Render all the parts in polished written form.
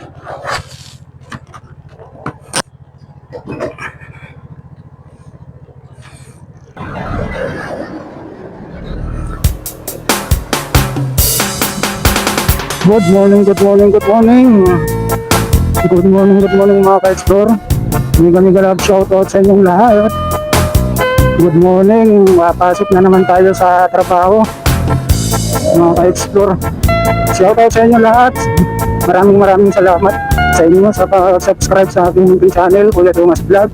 Good morning, good morning, good morning. Good morning, good morning mga ka-explore. Mega love shoutout sa inyong lahat. Good morning, pasok na naman tayo sa trabaho mga ka-explore. Shoutout sa inyong lahat. Maraming salamat sa inyo sa subscribe sa aking channel, Kuya Thomas Vlog.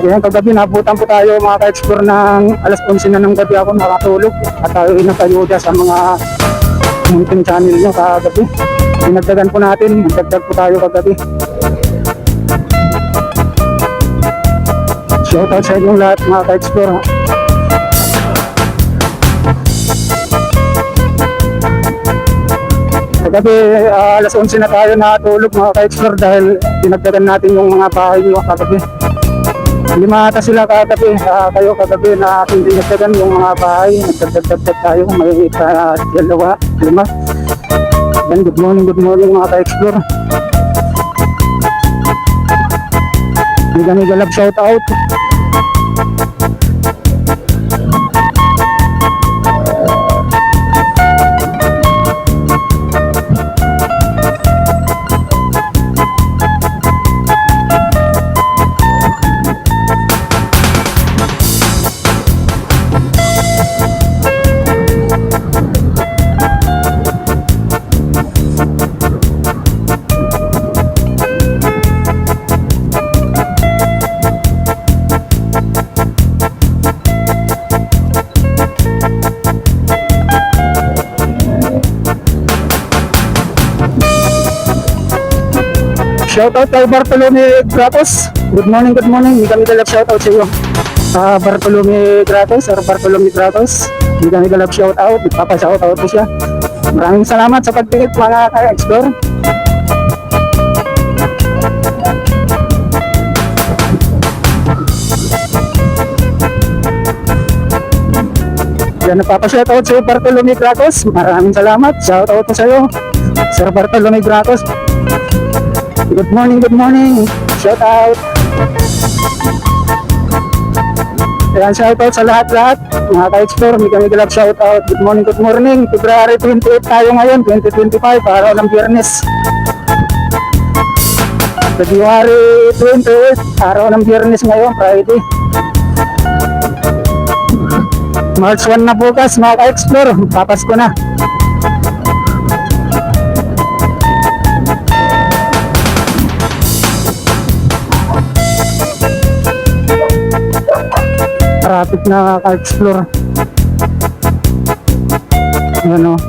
Ayan, kagabi nabutan po tayo mga ka-explore ng alas 11 na ng gabi ako nakatulog at tayo inapayuda sa mga munting channel nyo kagabi. Dinagdagan po natin, nagdagdag po tayo kagabi. Shoutout sa inyong lahat mga ka-explore. Kagabi alas 11 na tayo nakatulog mga ka-explore dahil dinagdagan natin yung mga bahay nyo kagabi. 5 ata sila kagabi, kayo kagabi na hindi nagdagan yung mga bahay, nagdagdag tayo, may 2, 5. Then good morning mga ka-explore. Mega love shout out. Shoutout kay Bartolome Gratos. Good morning. Mega love shoutout sa iyo. Bartolome Gratos or Bartolome Gratos. Mega love shoutout. Ipapa-shoutout ko siya. Maraming salamat sa pagtingin mga ka-explore. Yan, nagpapa-shoutout sa iyo Bartolome Gratos. Maraming salamat. Shoutout ko sa iyo, Sir Bartolome Gratos. Good morning. Shout out. Ayan, shout out sa lahat-lahat. Mga ka-explore, mega love shout out. Good morning. February 28 tayo ngayon, 2025, araw ng Biyernes. February 28, araw ng Biyernes ngayon, Friday. March 1 na bukas, mga ka-explore. Papasko na. Traffic na ka-explore. Ano?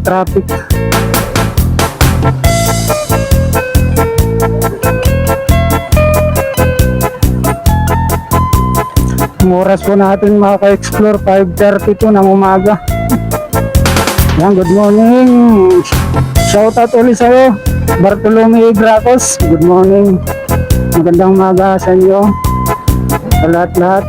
Traffic. Ang oras po natin mga ka-explore, 5:32 ng umaga. Yan, good morning. Shoutout ulit sa'yo, Bartolome Gratos. Good morning. Magandang umaga sa inyo, sa lahat-lahat.